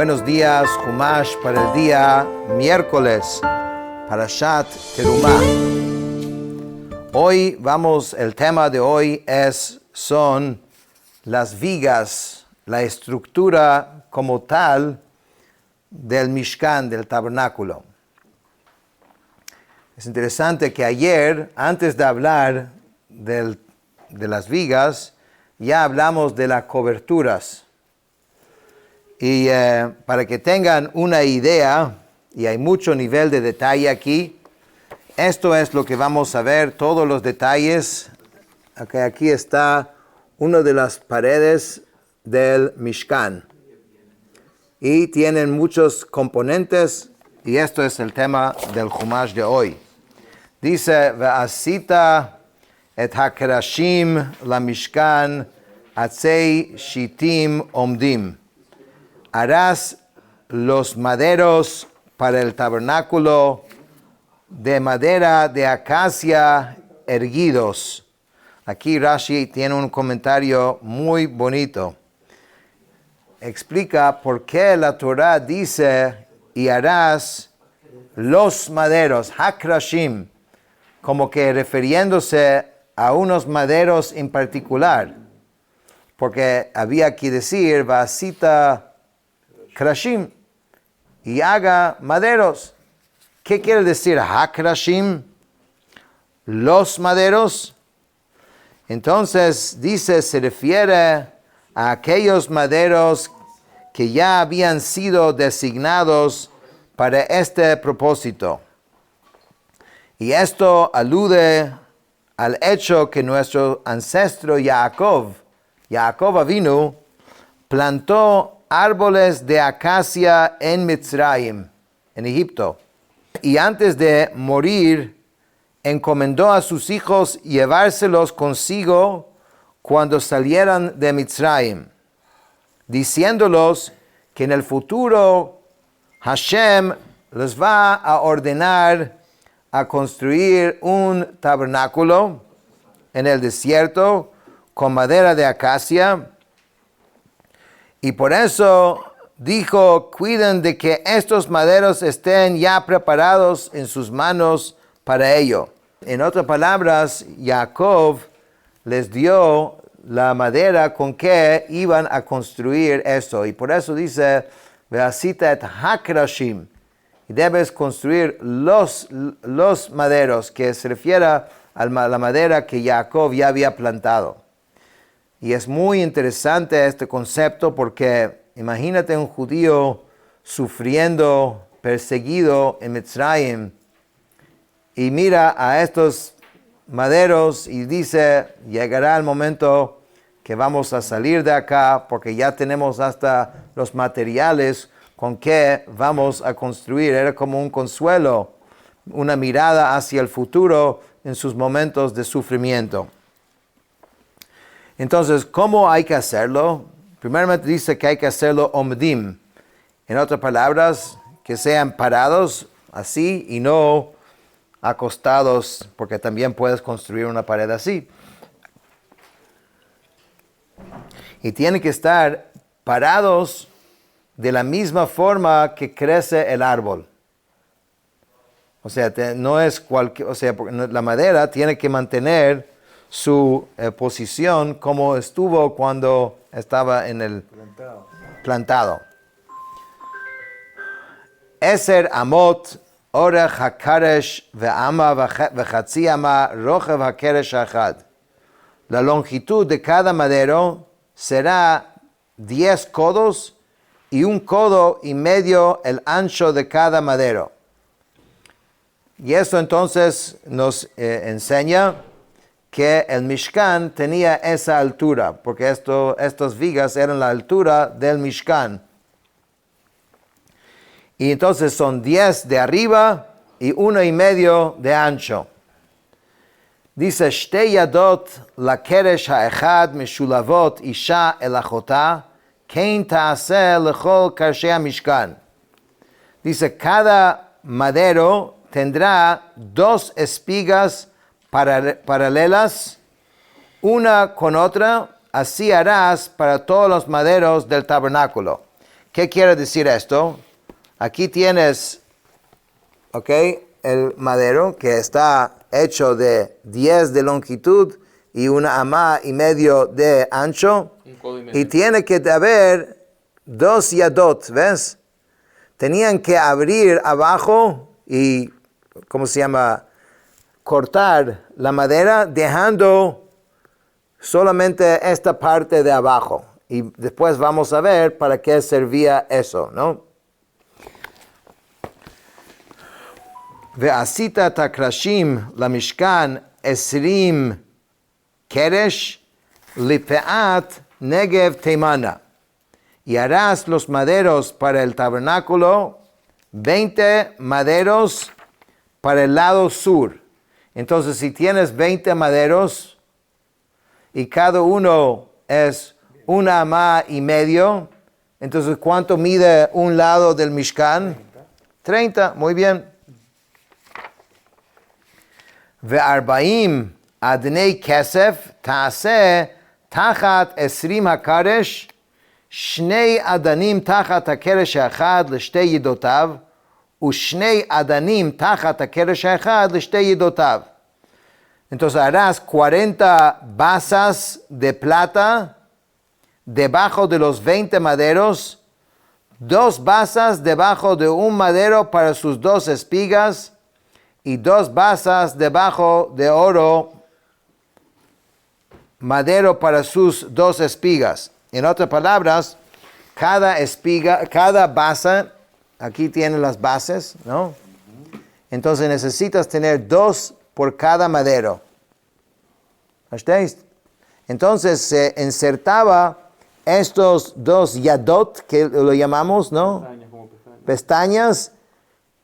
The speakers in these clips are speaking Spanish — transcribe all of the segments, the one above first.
Buenos días, Humash para el día miércoles, Parashat Terumah. Hoy el tema de hoy son las vigas, la estructura como tal del Mishkan, del tabernáculo. Es interesante que ayer, antes de hablar de las vigas, ya hablamos de las coberturas. Y para que tengan una idea, y hay mucho nivel de detalle aquí, esto es lo que vamos a ver, todos los detalles. Aquí está una de las paredes del Mishkan. Y tienen muchos componentes, y esto es el tema del Chumash de hoy. Dice, Ve'asita et hakerashim la Mishkan atzei shitim omdim. Harás los maderos para el tabernáculo de madera de acacia erguidos. Aquí Rashi tiene un comentario muy bonito. Explica por qué la Torah dice, y harás los maderos, hakrashim, como que refiriéndose a unos maderos en particular. Porque había que decir, vasita krashim, y haga maderos. ¿Qué quiere decir hakrashim? Los maderos. Entonces dice, se refiere a aquellos maderos que ya habían sido designados para este propósito. Y esto alude al hecho que nuestro ancestro Jacob Avinu, plantó árboles de acacia en Mitzrayim, en Egipto. Y antes de morir, encomendó a sus hijos llevárselos consigo cuando salieran de Mitzrayim, diciéndolos que en el futuro Hashem les va a ordenar a construir un tabernáculo en el desierto con madera de acacia. Y por eso dijo, cuiden de que estos maderos estén ya preparados en sus manos para ello. En otras palabras, Jacob les dio la madera con que iban a construir esto. Y por eso dice, Ve'asita et hakrashim. Y debes construir los maderos, que se refiere a la madera que Jacob ya había plantado. Y es muy interesante este concepto porque imagínate un judío sufriendo, perseguido en Mitzrayim, y mira a estos maderos y dice, llegará el momento que vamos a salir de acá porque ya tenemos hasta los materiales con que vamos a construir. Era como un consuelo, una mirada hacia el futuro en sus momentos de sufrimiento. Entonces, ¿cómo hay que hacerlo? Primeramente dice que hay que hacerlo omdim. En otras palabras, que sean parados así y no acostados, porque también puedes construir una pared así. Y tienen que estar parados de la misma forma que crece el árbol. O sea, no es cualquier, o sea, la madera tiene que mantener su posición como estuvo cuando estaba en el plantado. Eser amot orech hakaresh ve'ama vechatzi ama rochev hakeresh achad. La longitud de cada madero será 10 codos y 1,5 codos el ancho de cada madero. Y eso entonces nos enseña que el Mishkan tenía esa altura, porque estas vigas eran la altura del Mishkan. Y entonces son 10 de arriba y 1,5 de ancho. Dice, Shtei yadot lakeresh ha'echad meshulavot isha el achotá, kein ta'aseh lechol karshei Mishkan. Dice, cada madero tendrá 2 espigas paralelas, una con otra, así harás para todos los maderos del tabernáculo. ¿Qué quiere decir esto? Aquí tienes, ¿ok? El madero que está hecho de 10 de longitud y una amá y medio de ancho. Y tiene que haber 2 yadot, ¿ves? Tenían que abrir abajo y, ¿cómo se llama? Cortar la madera dejando solamente esta parte de abajo. Y después vamos a ver para qué servía eso, ¿no? ועשית את הקרשים למשכן 20 קרש לפאת נגב תימנה. Y harás los maderos para el tabernáculo, 20 maderos para el lado sur. Entonces, si tienes 20 maderos y cada uno es una amá y medio, entonces, ¿cuánto mide un lado del Mishkan? 30, muy bien. ו40 אדני כסף תעשה תחת 20 הקרש, 2 אדנים תחת הקרש האחד לשתי ידותיו, ו2 אדנים תחת הקרש האחד לשתי ידותיו. Entonces harás 40 basas de plata debajo de los 20 maderos, 2 basas debajo de un madero para sus 2 espigas, y 2 basas debajo de oro, madero para sus 2 espigas. En otras palabras, cada espiga, cada basa, aquí tienen las bases, ¿no? Entonces necesitas tener 2 por cada madero. ¿Estáis? Entonces se insertaba estos 2 yadot, que lo llamamos, ¿no? Pestañas.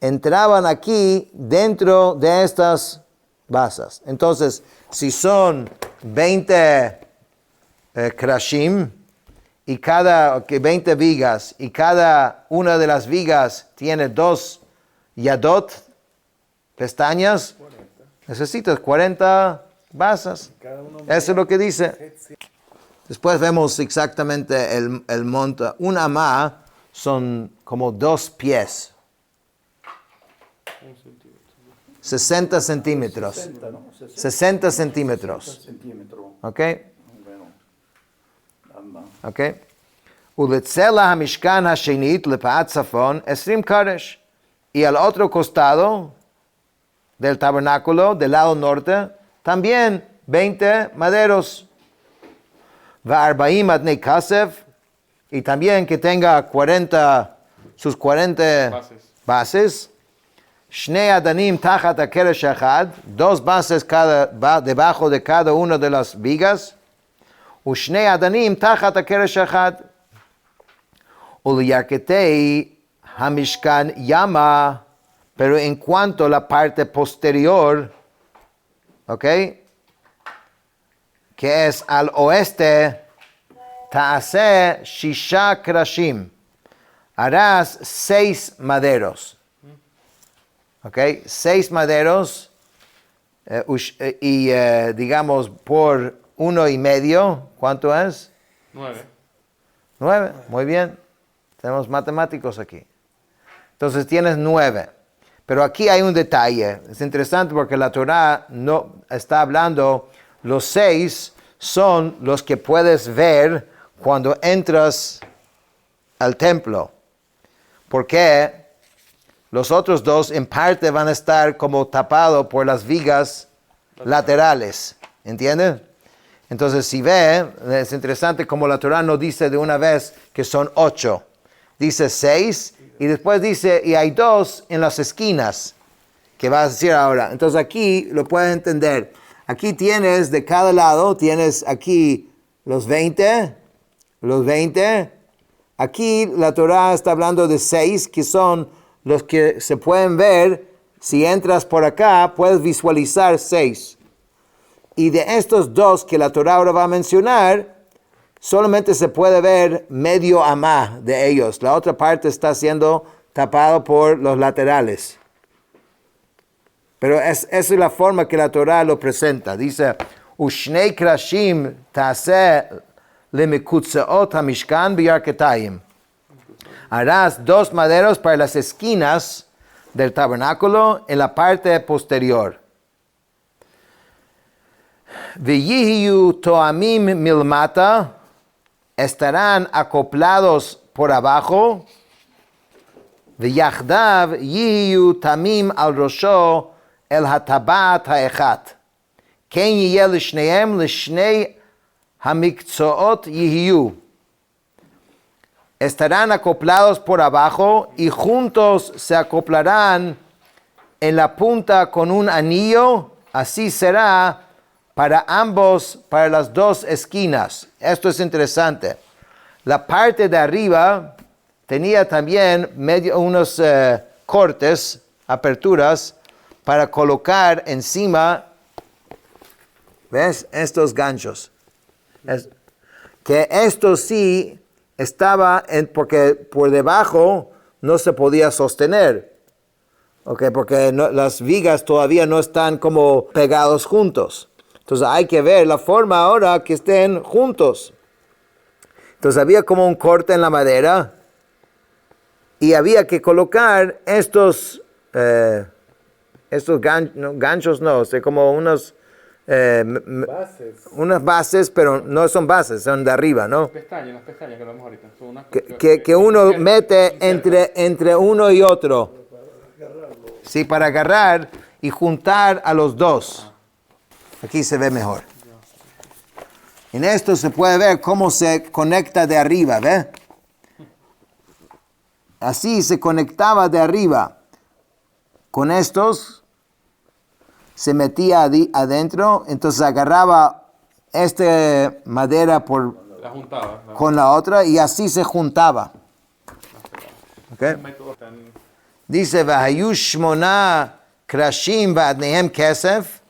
Entraban aquí dentro de estas basas. Entonces, si son 20 krashim y 20 vigas y cada una de las vigas tiene 2 yadot, pestañas, 40. Necesitas 40 basas. Eso es lo que dice. Después vemos exactamente el monto. Un amá son como 2 pies. 60 centímetros. 60, ¿no? 60 centímetros. ¿Ok? ¿Ok? ולצלע המשכן השנית לפאת צפון 20 קרש. Y al otro costado del tabernáculo, del lado norte, también 20 maderos. ו40 אדני כסף. Y también que tenga sus 40 bases. 2 אדנים תחת הקרש האחד, 2 bases debajo de cada una de las vigas, ו2 אדנים תחת הקרש האחד. ולירכתי המשכן ימה, pero en cuanto a la parte posterior, ¿ok? Que es al oeste, תעשה 6 קרשים, harás 6 maderos. ¿Ok? 6 maderos y digamos por 1,5, ¿cuánto es? 9. 9, muy bien. Tenemos matemáticos aquí. Entonces tienes 9. Pero aquí hay un detalle. Es interesante porque la Torah no está hablando, los 6 son los que puedes ver cuando entras al templo. ¿Por qué? Los otros 2 en parte van a estar como tapados por las vigas laterales. ¿Entienden? Entonces si ve, es interesante como la Torah no dice de una vez que son 8. Dice 6 y después dice, y hay 2 en las esquinas, que va a decir ahora. Entonces aquí lo puedes entender. Aquí tienes de cada lado, tienes aquí los 20. Aquí la Torah está hablando de 6 que son los que se pueden ver. Si entras por acá, puedes visualizar 6. Y de estos 2 que la Torah ahora va a mencionar, solamente se puede ver medio amá de ellos. La otra parte está siendo tapado por los laterales. Pero esa es la forma que la Torah lo presenta. Dice, Ushnei krashim ta'aseh lemekutzeot hamishkan biyarketayim. Harás 2 maderos para las esquinas del tabernáculo en la parte posterior. V'yihiyu toamim milmata, estarán acoplados por abajo. V'yachdav yihiyu tamim al rosho el hatabat ha'echat. Ken yiyeh l'shneim l'shnei hamikzoot yihiyu. Estarán acoplados por abajo y juntos se acoplarán en la punta con un anillo. Así será para ambos, para las 2 esquinas. Esto es interesante. La parte de arriba tenía también unos cortes, aperturas, para colocar encima, ¿ves? Estos ganchos. Que esto sí estaba, porque por debajo no se podía sostener. Okay, porque las vigas todavía no están como pegados juntos. Entonces hay que ver la forma ahora que estén juntos. Entonces había como un corte en la madera y había que colocar estos ganchos, no, o sea, como unas bases, pero no son bases, son de arriba, ¿no? Las pestañas que lo vemos ahorita. Son unas Que uno mete entre uno y otro. Sí, para agarrar y juntar a los 2. Aquí se ve mejor. En esto se puede ver cómo se conecta de arriba, ¿ves? Así se conectaba de arriba. Con estos se metía adentro, entonces agarraba esta madera la juntaba, ¿no? con la otra y así se juntaba. ¿Okay? Dice, Vahayu shmona krashim va'adnehem kesef,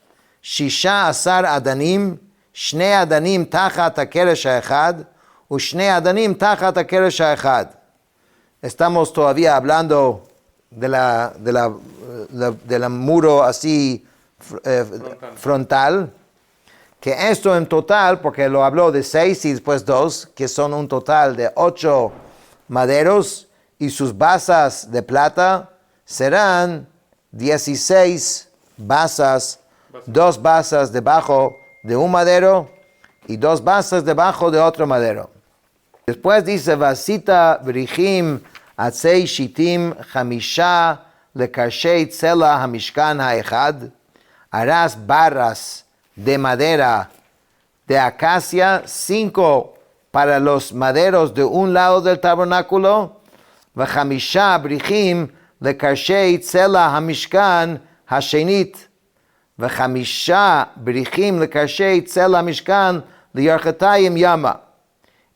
shisha asar adanim, shnei adanim tachat hakeresh ha'echad, u'shnei adanim tachat hakeresh ha'echad. Estamos todavía hablando de la muro así frontal, que esto en total, porque lo habló de 6 y después 2, que son un total de 8 maderos, y sus basas de plata serán 16 basas, 2 basas debajo de un madero y 2 basas debajo de otro madero. Después dice, Vasita brichim atzei shitim chamisha lekarshei tzela hamishkan haechad, harás barras de madera de acacia, 5 para los maderos de un lado del tabernáculo, וחמישה בריחים לקרשי צלע המשכן השנית, וחמישה בריחים לקרשי צלע המשכן לירכתיים ימה,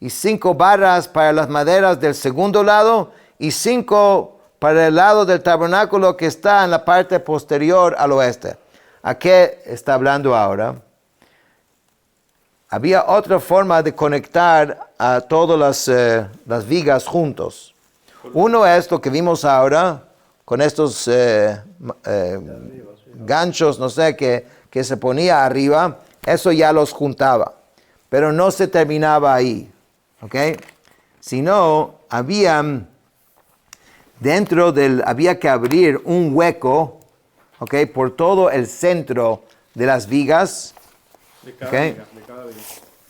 y 5 barras para las maderas del segundo lado, y 5 para el lado del tabernáculo que está en la parte posterior al oeste. ¿A qué está hablando ahora? Había otra forma de conectar a todas las vigas juntos. Uno es lo que vimos ahora, con estos ganchos, no sé, que se ponía arriba, eso ya los juntaba, pero no se terminaba ahí, ¿ok? Sino, había que abrir un hueco, ¿ok? Por todo el centro de las vigas,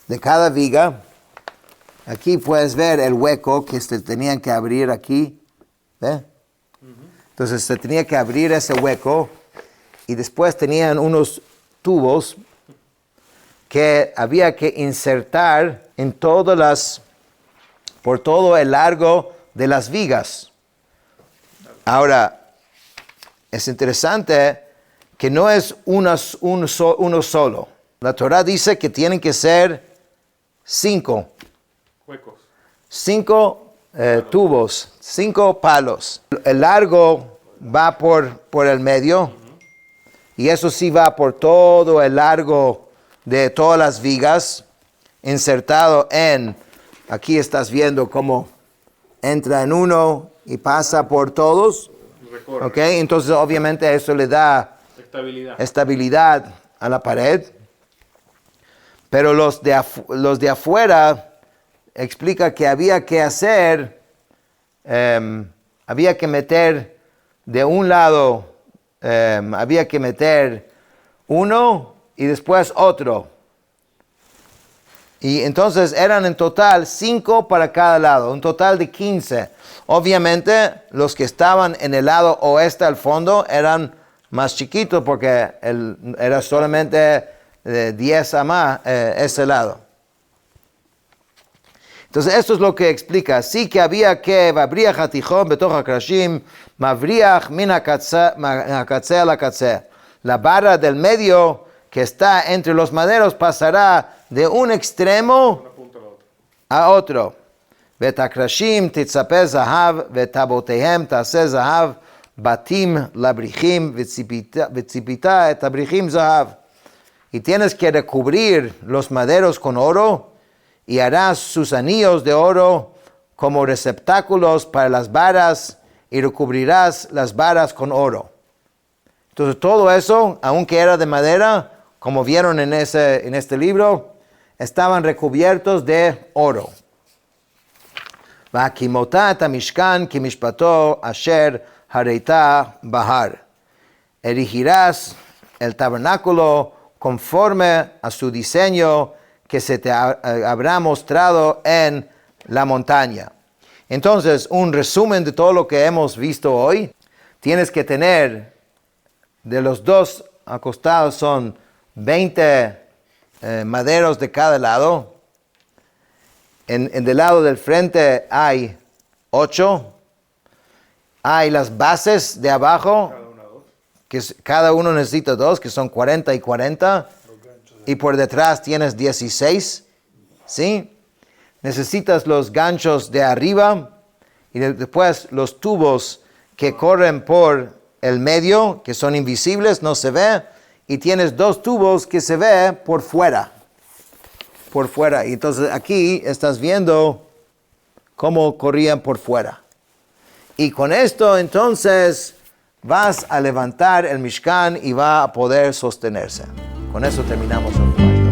de cada viga. Aquí puedes ver el hueco que se tenían que abrir aquí. ¿Ve? Entonces se tenía que abrir ese hueco y después tenían unos tubos que había que insertar en por todo el largo de las vigas. Ahora, es interesante que no es uno solo. La Torah dice que tienen que ser 5. Huecos. 5 tubos, 5 palos. El largo va por el medio, y eso sí va por todo el largo de todas las vigas, insertado aquí estás viendo cómo entra en uno y pasa por todos. Recorre. ¿Ok? Entonces obviamente eso le da estabilidad a la pared. Pero los de afuera explica que había que hacer había que meter de un lado, había que meter uno y después otro. Y entonces eran en total 5 para cada lado, un total de 15. Obviamente los que estaban en el lado oeste al fondo eran más chiquitos porque era solamente 10 a más ese lado. Entonces esto es lo que explica. Sí que había que vabriach hatichon betoch hakrashim, mavriach min hakatzeh al hakatzeh. La barra del medio que está entre los maderos pasará de un extremo Una punta a la otra. a otro. ותקרשים תצפה זהב, וטבעותיהם תעשה זהב, בתים לבריחים, וציפית את הבריחים זהב. Y tienes que recubrir los maderos con oro, y harás sus anillos de oro como receptáculos para las varas, y recubrirás las varas con oro. Entonces todo eso, aunque era de madera, como vieron en este libro, estaban recubiertos de oro. והקימותה את המשכן כמשפטו אשר הראתה בהר. Erigirás el tabernáculo conforme a su diseño que se te habrá mostrado en la montaña. Entonces, un resumen de todo lo que hemos visto hoy. Tienes que tener, de los dos acostados son 20 maderos de cada lado. En del lado del frente hay 8. Hay las bases de abajo, Cada una 2. que cada uno necesita 2, que son 40 y 40. Y por detrás tienes 16. ¿Sí? Necesitas los ganchos de arriba y después los tubos que corren por el medio, que son invisibles, no se ve. Y tienes 2 tubos que se ve por fuera. Por fuera. Y entonces aquí estás viendo cómo corrían por fuera. Y con esto entonces vas a levantar el Mishkan y va a poder sostenerse. Con eso terminamos el cuarto.